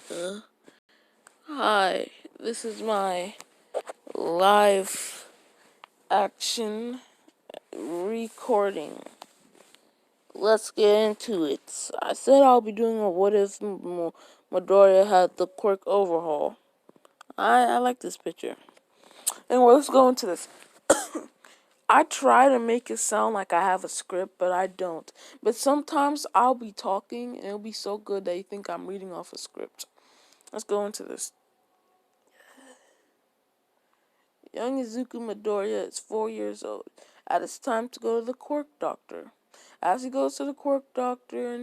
Uh, Hi, this is my live action recording. Let's get into it. I said I'll be doing a what if Midoriya had the quirk overhaul. I like this picture. Anyway, let's go into this. I try to make it sound like I have a script, but I don't. But sometimes I'll be talking and it'll be so good that you think I'm reading off a script. Let's go into this. Young Izuku Midoriya is 4 years old, and it's time to go to the quirk doctor. As he goes to the quirk doctor,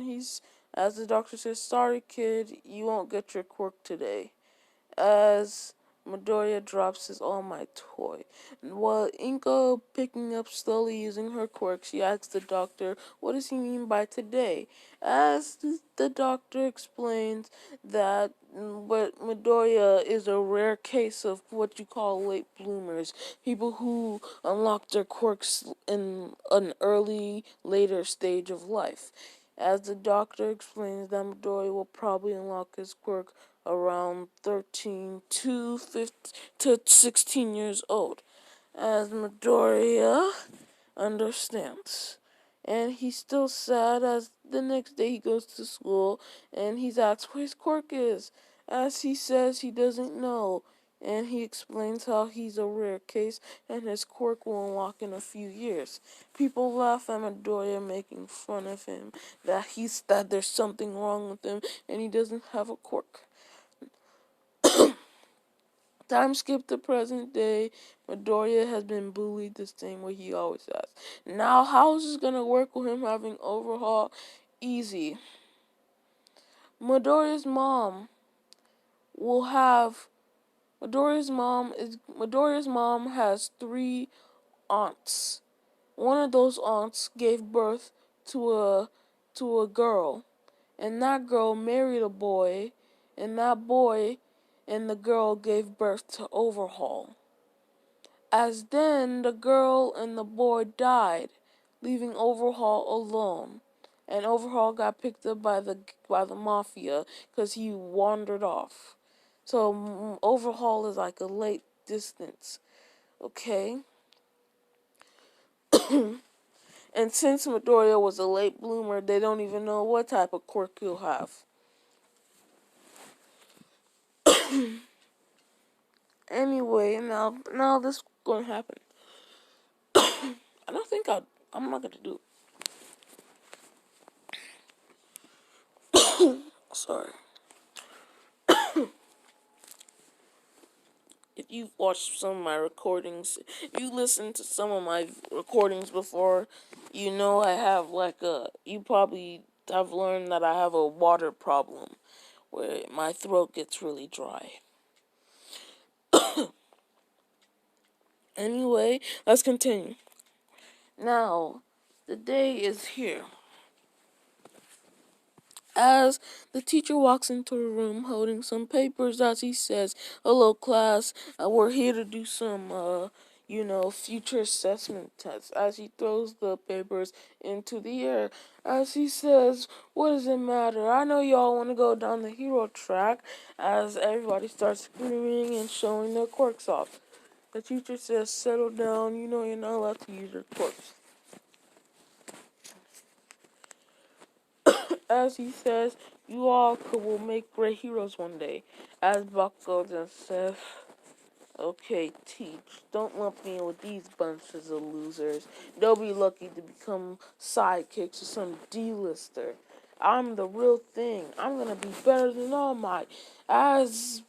as the doctor says, "Sorry, kid, you won't get your quirk today." As Midoriya drops his All Might toy. While Inko picking up slowly using her quirk, she asks the doctor, what does he mean by today? As the doctor explains that Midoriya is a rare case of what you call late bloomers, people who unlock their quirks in an later stage of life. As the doctor explains that Midoriya will probably unlock his quirk around 13 to 16 years old, as Midoriya understands. And he's still sad as the next day he goes to school and he's asked where his quirk is, as he says he doesn't know. And he explains how he's a rare case and his quirk will unlock in a few years. People laugh at Midoriya, making fun of him, that there's something wrong with him and he doesn't have a quirk. Time skip to present day. Midoriya has been bullied the same way he always has. Now, how is this gonna work with him having overhaul? Easy. Midoriya's mom will have. Midoriya's mom has 3 aunts. One of those aunts gave birth to a girl, and that girl married a boy, and that boy and the girl gave birth to Overhaul. As then the girl and the boy died, leaving Overhaul alone. And Overhaul got picked up by the mafia because he wandered off. So Overhaul is like a late distance, okay? And since Midoriya was a late bloomer, they don't even know what type of quirk he'll have. Anyway, now this is going to happen. I don't think I'm not going to do it. Sorry. If you've watched some of my recordings, if you listened to some of my recordings before, you know I have you probably have learned that I have a water problem where my throat gets really dry. Anyway, let's continue. Now, the day is here. As the teacher walks into a room holding some papers, as he says, "Hello, class. We're here to do some, future assessment tests." As he throws the papers into the air, as he says, "What does it matter? I know y'all want to go down the hero track." As everybody starts screaming and showing their quirks off. The teacher says, "Settle down. You know you're not allowed to use your quirks." As he says, "You all will make great heroes one day." As Buck goes and says, "Okay, teach. Don't lump me in with these bunches of losers. They'll be lucky to become sidekicks or some D-lister. I'm the real thing. I'm gonna be better than All Might." As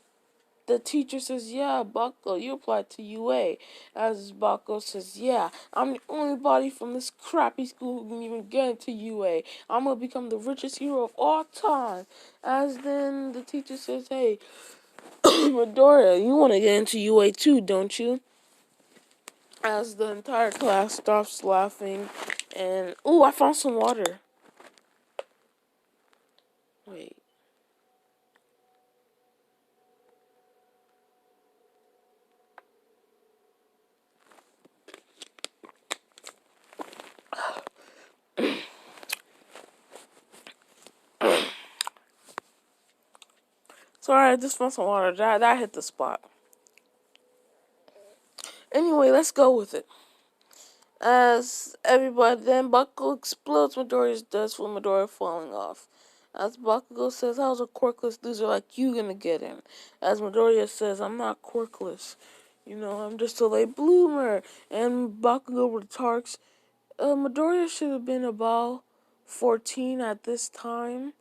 the teacher says, "Yeah, Bucko, you applied to UA." As Bucko says, "Yeah, I'm the only body from this crappy school who can even get into UA. I'm gonna become the richest hero of all time." As then the teacher says, "Hey, Midoriya, you want to get into UA too, don't you?" As the entire class stops laughing, and I found some water. Wait. Sorry, I just found some water. That hit the spot. Anyway, let's go with it. As everybody, then Bakugo explodes Midoriya's desk with Midoriya falling off. As Bakugo says, how's a quirkless loser like you gonna get in? As Midoriya says, I'm not quirkless. I'm just a late bloomer. And Bakugo retorts, Midoriya should have been about 14 at this time.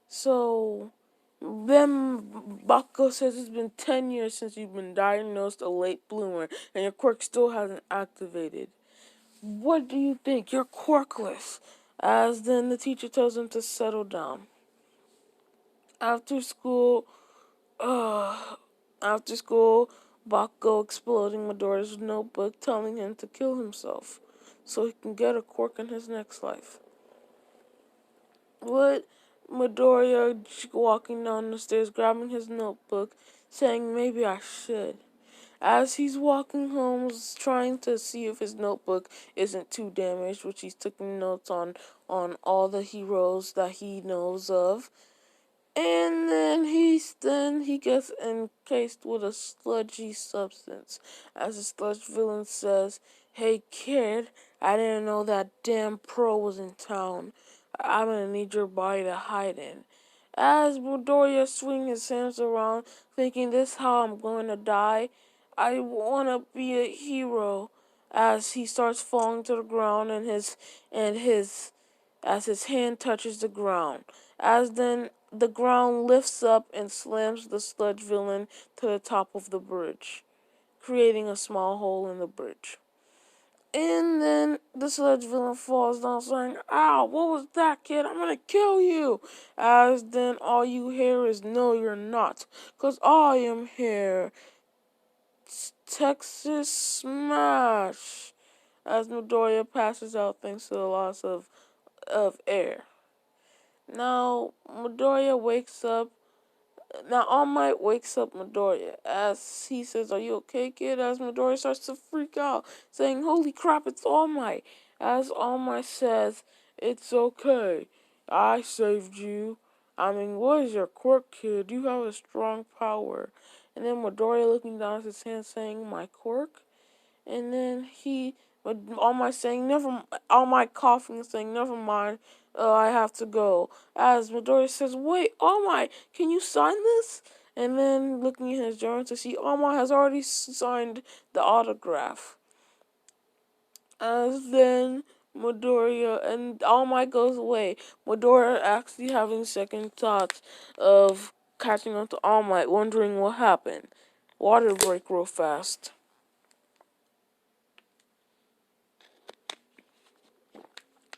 So, then Bakugo says it's been 10 years since you've been diagnosed a late bloomer and your quirk still hasn't activated. What do you think? You're quirkless. As then the teacher tells him to settle down. After school, uh, after school, Bakugo exploding Midoriya's notebook, telling him to kill himself so he can get a quirk in his next life. With Midoriya walking down the stairs, grabbing his notebook, saying maybe I should. As he's walking home, trying to see if his notebook isn't too damaged, which he's taking notes on all the heroes that he knows of. And then he gets encased with a sludgy substance. As the sludge villain says, "Hey kid, I didn't know that damn pro was in town. I'm gonna need your body to hide in." As Midoriya swings his hands around, thinking this is how I'm going to die, I wanna be a hero. As he starts falling to the ground and his as his hand touches the ground. As then the ground lifts up and slams the sludge villain to the top of the bridge, creating a small hole in the bridge. And then the sludge villain falls down saying, "Ow, what was that, kid? I'm gonna kill you." As then all you hear is, "No, you're not, 'cause I am here." Texas Smash. As Midoriya passes out thanks to the loss of air. Now, Midoriya wakes up. Now, All Might wakes up Midoriya as he says, "Are you okay, kid?" As Midoriya starts to freak out, saying, "Holy crap, it's All Might." As All Might says, "It's okay. I saved you. I mean, what is your quirk, kid? You have a strong power." And then Midoriya looking down at his hand saying, "My quirk?" And then All Might saying, All Might coughing and saying, "Never mind, I have to go." As Midoriya says, "Wait, All Might, can you sign this?" And then looking at his journal to see All Might has already signed the autograph. As then Midoriya and All Might goes away, Midoriya actually having second thoughts of catching up to All Might, wondering what happened. Water break real fast.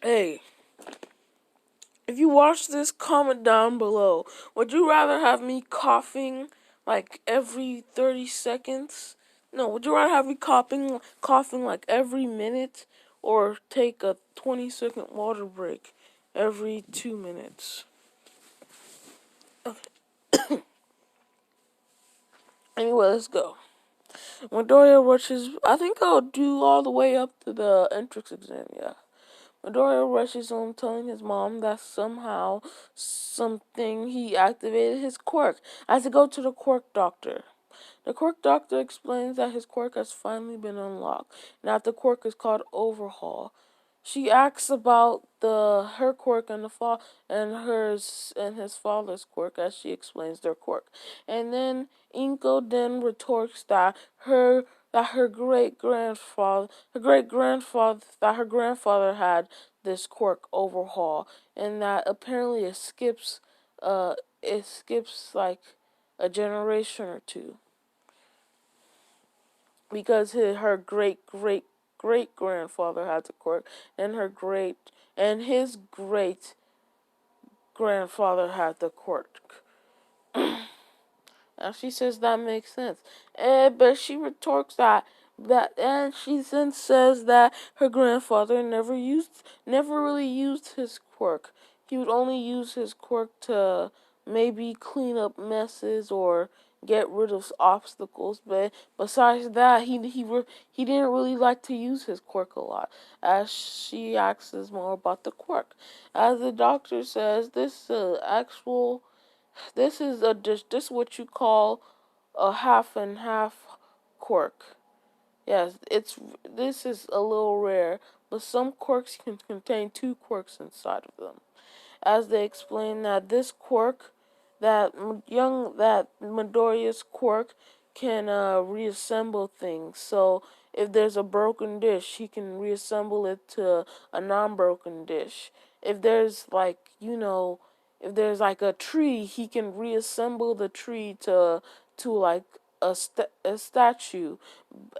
Hey, if you watch this, comment down below. Would you rather have me coughing like every 30 seconds? No, would you rather have me coughing like every minute, or take a 20-second water break every 2 minutes? Okay. Anyway, let's go. Midoriya rushes. I think I'll do all the way up to the entrance exam, yeah. Midoriya rushes home telling his mom that somehow, something, he activated his quirk. I have to go to the quirk doctor. The quirk doctor explains that his quirk has finally been unlocked, and that the quirk is called overhaul. She asks about her quirk and and his father's quirk as she explains their quirk. And then Inko then retorts that her grandfather had this quirk overhaul, and that apparently it skips like a generation or two, because her great grandfather had the quirk, and his great grandfather had the quirk. Now she says that makes sense, but she retorts and she then says that her grandfather never really used his quirk. He would only use his quirk to maybe clean up messes or get rid of obstacles, but besides that, he didn't really like to use his quirk a lot. As she asks more about the quirk, as the doctor says, this is actual This is a dish. This is what you call a half and half quirk. Yes, it's this is a little rare, but some quirks can contain two quirks inside of them. As they explain that this quirk, that Midoriya's quirk can reassemble things. So if there's a broken dish, he can reassemble it to a non-broken dish. If there's if there's like a tree, he can reassemble the tree to like a statue.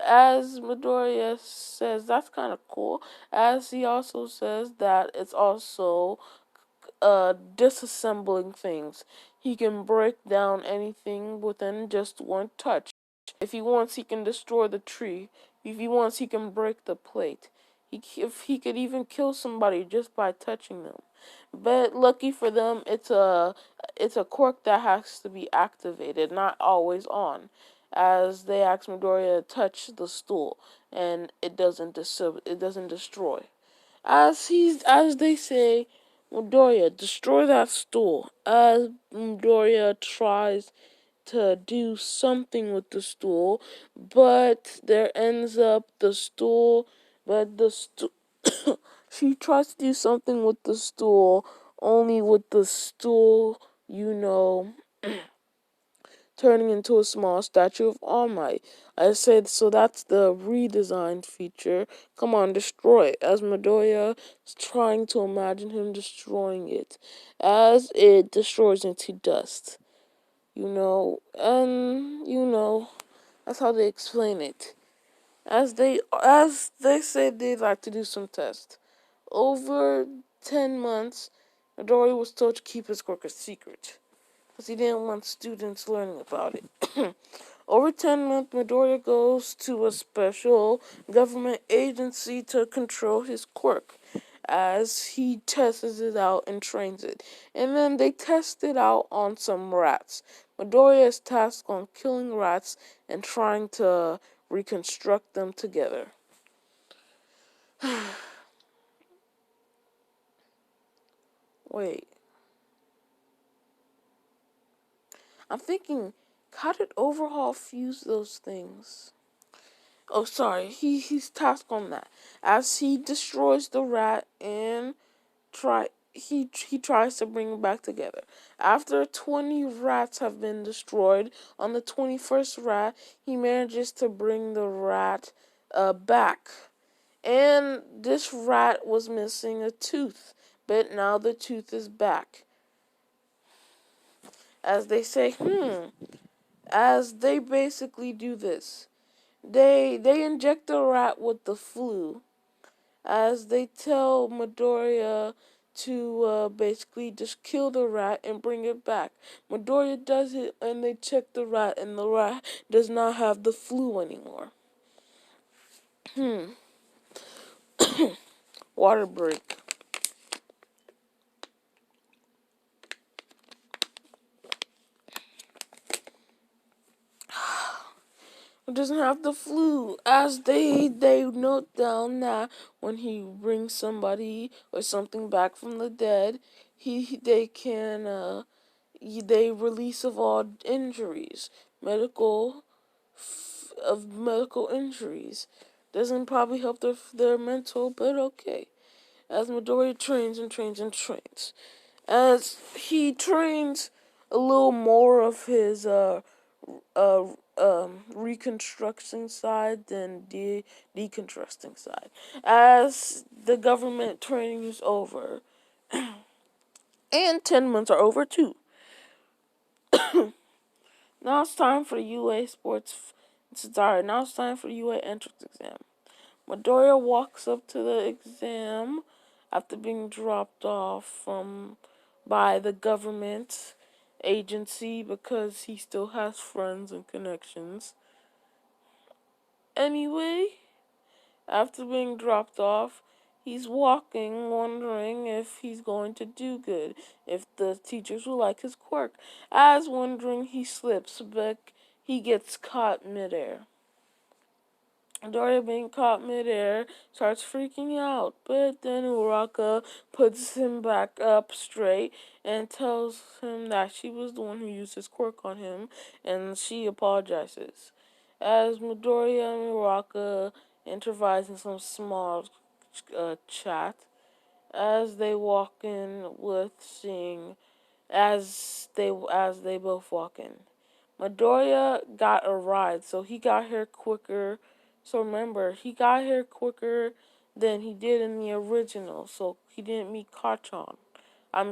As Midoriya says, that's kind of cool. As he also says that it's also disassembling things. He can break down anything within just one touch. If he wants, he can destroy the tree. If he wants, he can break the plate. If he could even kill somebody just by touching them. But lucky for them, it's a quirk that has to be activated, not always on. As they ask Midoriya to touch the stool, and it doesn't destroy. As they say, Midoriya, destroy that stool. As Midoriya tries to do something with the stool, but there ends up the stool, but the stool. She tries to do something with the stool, only with the stool, you know, turning into a small statue of All Might. I said, so that's the redesigned feature. Come on, destroy it. As Midoriya is trying to imagine him destroying it. As it destroys into dust. That's how they explain it. As they say they'd like to do some tests. Over 10 months, Midoriya was told to keep his quirk a secret because he didn't want students learning about it. Over 10 months, Midoriya goes to a special government agency to control his quirk as he tests it out and trains it. And then they test it out on some rats. Midoriya is tasked on killing rats and trying to reconstruct them together. Wait. I'm thinking, how did Overhaul fuse those things? Oh, sorry. He's tasked on that. As he destroys the rat and he tries to bring it back together. After 20 rats have been destroyed, on the 21st rat, he manages to bring the rat back. And this rat was missing a tooth, but now the tooth is back. As they say, as they basically do this. They inject the rat with the flu, as they tell Midoriya to basically just kill the rat and bring it back. Midoriya does it, and they check the rat, and the rat does not have the flu anymore. Water break. It doesn't have the flu, as they note down that when he brings somebody or something back from the dead, they can they release of all injuries, medical injuries. Doesn't probably help their mental, but okay. As Midoriya trains and trains and trains, as he trains a little more of his uh reconstructing side than the deconstructing side. As the government training is over, and 10 months are over too. Now it's time for the UA sports. Sorry, now it's time for the UA entrance exam. Midoriya walks up to the exam after being dropped off by the government agency because he still has friends and connections. Anyway, after being dropped off, he's walking, wondering if he's going to do good, if the teachers will like his quirk. As wondering, he slips, but he gets caught midair. Midoriya being caught midair starts freaking out, but then Uraka puts him back up straight and tells him that she was the one who used his quirk on him, and she apologizes. As Midoriya and Uraka improvise in some small chat, as they walk in with seeing as they both walk in. Midoriya got a ride, so he got here quicker. So remember, he got here quicker than he did in the original, so he didn't meet Kachan.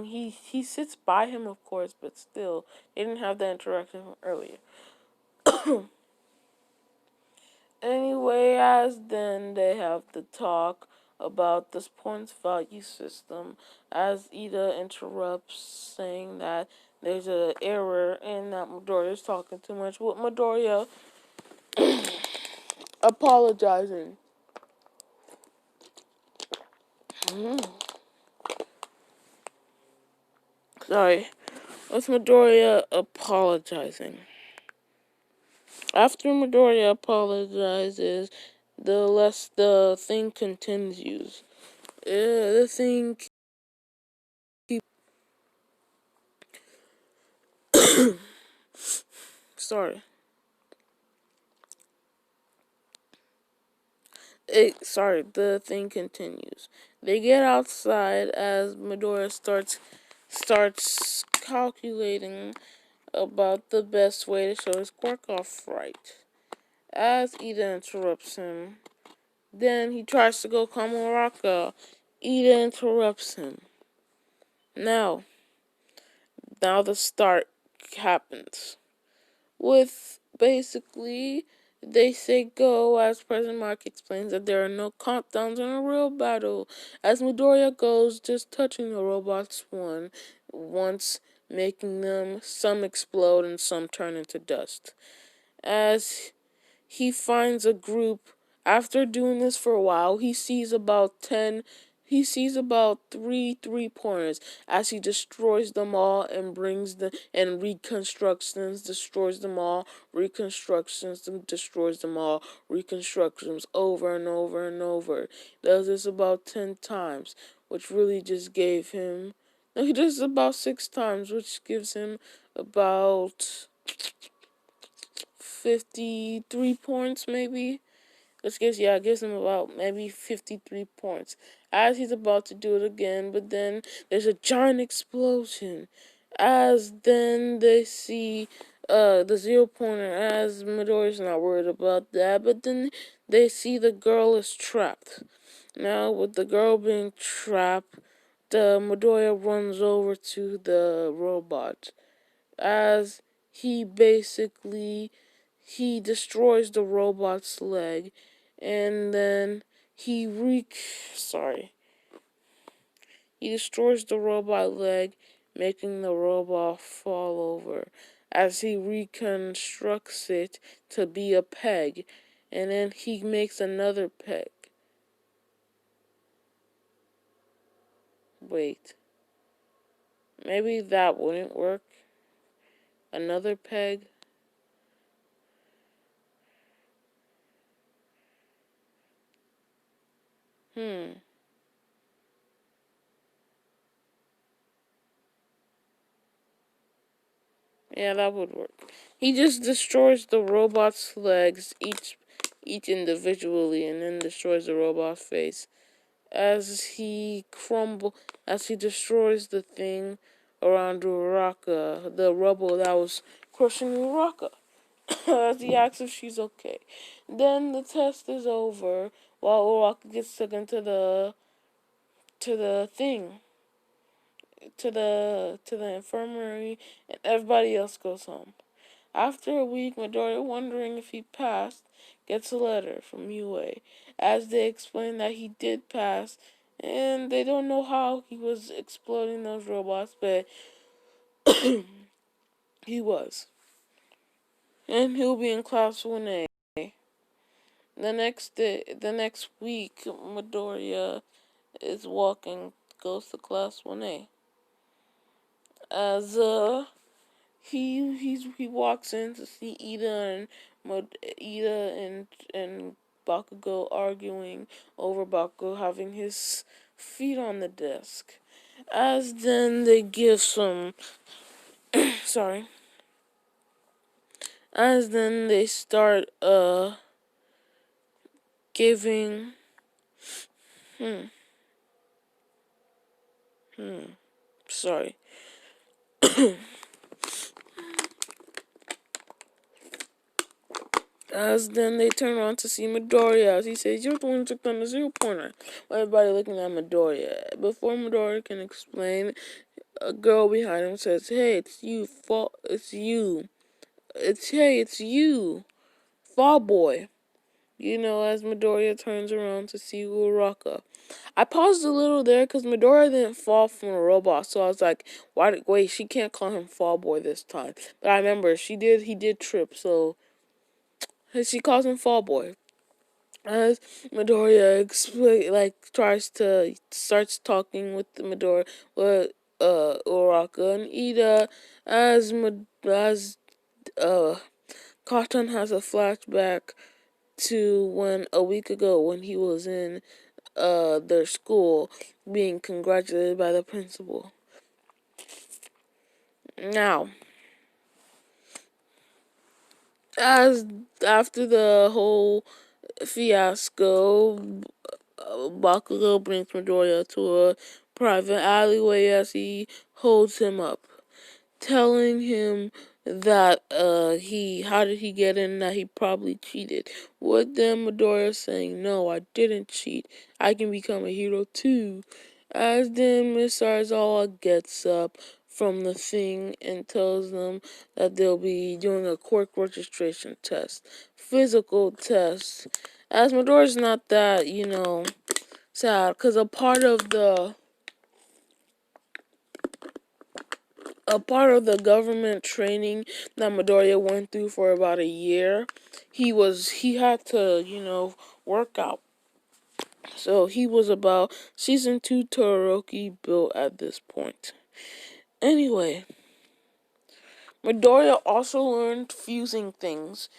He sits by him, of course, but still, they didn't have that interaction earlier. Anyway, as then they have the talk about this points value system, as Ida interrupts, saying that there's an error and that Midoriya is talking too much, with Midoriya apologizing. Sorry, with Midoriya apologizing. After Midoriya apologizes, the thing continues. The thing keep sorry. The thing continues. They get outside as Midoriya starts calculating about the best way to show his quirk off right. As Ida interrupts him, then he tries to go Kamaraka. Ida interrupts him. Now, now the start happens. With basically, they say go as President Mark explains that there are no countdowns in a real battle. As Midoriya goes, just touching the robots once, making them some explode and some turn into dust. As he finds a group. After doing this for a while, he sees about three-pointers as he destroys them all and reconstructs them, destroys them all, reconstructs them, destroys them all, reconstructs them over and over and over. Does this about 10 times, which really just gave him. No, he does it about 6 times, which gives him about 53 points, maybe. Gives him about maybe 53 points. As he's about to do it again, but then there's a giant explosion. As then they see the 0 pointer, as Midoriya's not worried about that, but then they see the girl is trapped. Now, with the girl being trapped, the Midoriya runs over to the robot. As he destroys the robot's leg, and then he destroys the robot leg, making the robot fall over as he reconstructs it to be a peg, and then he makes another peg. Wait, maybe that wouldn't work. Another peg. Yeah, that would work. He just destroys the robot's legs, each individually, and then destroys the robot's face. As he destroys the thing around Uraka, the rubble that was crushing Uraka. As he asks if she's okay. Then the test is over while Uraka gets taken to the thing. To the infirmary, and everybody else goes home. After a week, Midoriya, wondering if he passed, gets a letter from UA, as they explain that he did pass, and they don't know how he was exploding those robots, but he was. And he'll be in class 1A. The next week, Midoriya goes to class 1A. As he walks in to see Ida and Bakugo arguing over Bakugo having his feet on the desk. As then they give some sorry. As then they start giving sorry. As then they turn around to see Midoriya as he says, "You're the one who took down the 0 pointer." Everybody looking at Midoriya. Before Midoriya can explain, a girl behind him says, "Hey, it's you, it's you. It's you, Fall Boy." As Midoriya turns around to see Uraraka. I paused a little there because Midoriya didn't fall from a robot, so I was like, wait, she can't call him Fall Boy this time. But I remember he did trip, so she calls him Fall Boy. As Midoriya starts talking with Uraraka and Ida, as Cotton has a flashback to when a week ago when he was in their school being congratulated by the principal. Now, as after the whole fiasco, Bakugo brings Midoriya to a private alleyway as he holds him up, telling him that how did he get in, that he probably cheated. With them, Midoriya saying, "No, I didn't cheat. I can become a hero too." As then Miss Arzawa gets up from the thing and tells them that they'll be doing a quirk registration test, physical test. As Midoriya's not that, sad, because a part of the government training that Midoriya went through for about a year, he had to, work out. So he was about season 2 Todoroki built at this point. Anyway, Midoriya also learned fusing things,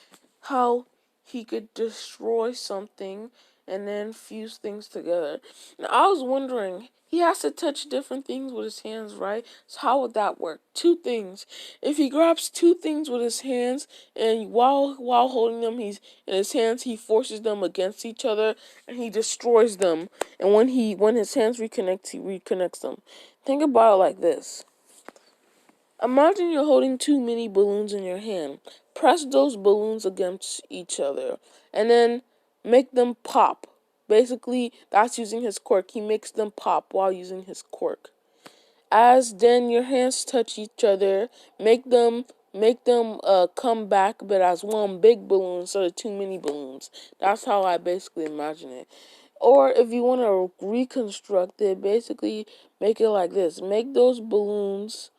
how he could destroy something and then fuse things together. Now, I was wondering, he has to touch different things with his hands, right? So how would that work? Two things. If he grabs two things with his hands and while holding them, he's in his hands, he forces them against each other and he destroys them. And when his hands reconnect, he reconnects them. Think about it like this. Imagine you're holding two mini balloons in your hand. Press those balloons against each other and then make them pop. Basically, that's using his quirk. He makes them pop while using his quirk. As then your hands touch each other, make them come back, but as one big balloon instead of two mini balloons. That's how I basically imagine it. Or if you want to reconstruct it, basically make it like this. Make those balloons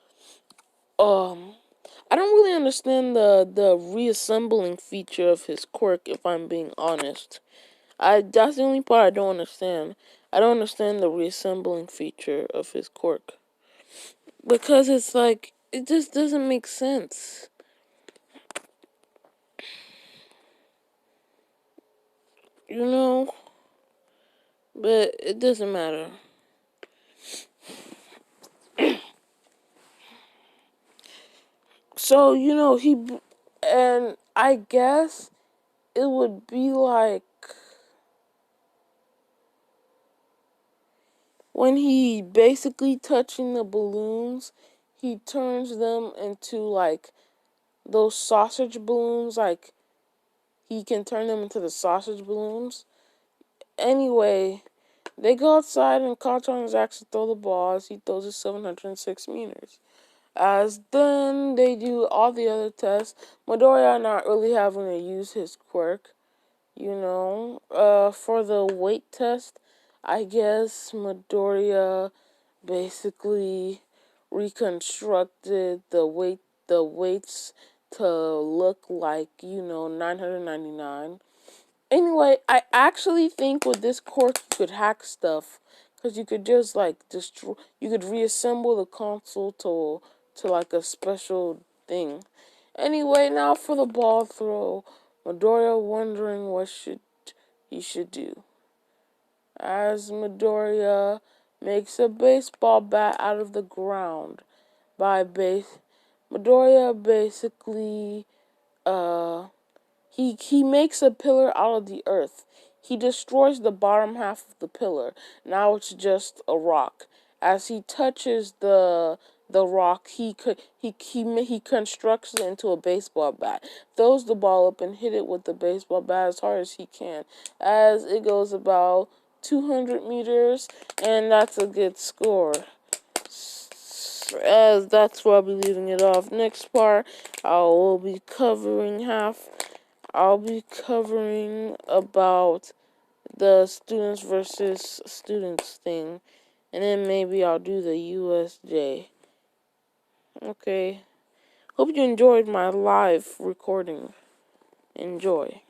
I don't really understand the reassembling feature of his quirk, if I'm being honest. That's the only part I don't understand. I don't understand the reassembling feature of his quirk. Because it's like, it just doesn't make sense. You know? But it doesn't matter. So, and I guess it would be like when he basically touching the balloons, he turns them into like those sausage balloons, like he can turn them into the sausage balloons. Anyway, they go outside and Katon is actually throw the ball as he throws it 706 meters. As then they do all the other tests, Midoriya not really having to use his quirk. For the weight test, I guess Midoriya basically reconstructed the weights to look like 999. Anyway, I actually think with this quirk you could hack stuff because you could just like destroy. You could reassemble the console to like a special thing. Anyway, now for the ball throw. Midoriya wondering what should he should do. As Midoriya makes a baseball bat out of the ground Midoriya basically he makes a pillar out of the earth. He destroys the bottom half of the pillar. Now it's just a rock. As he touches the rock, he constructs it into a baseball bat. Throws the ball up and hit it with the baseball bat as hard as he can. As it goes about 200 meters, and that's a good score. As that's where I'll be leaving it off. Next part, I'll be covering about the students versus students thing. And then maybe I'll do the USJ. Okay. Hope you enjoyed my live recording. Enjoy.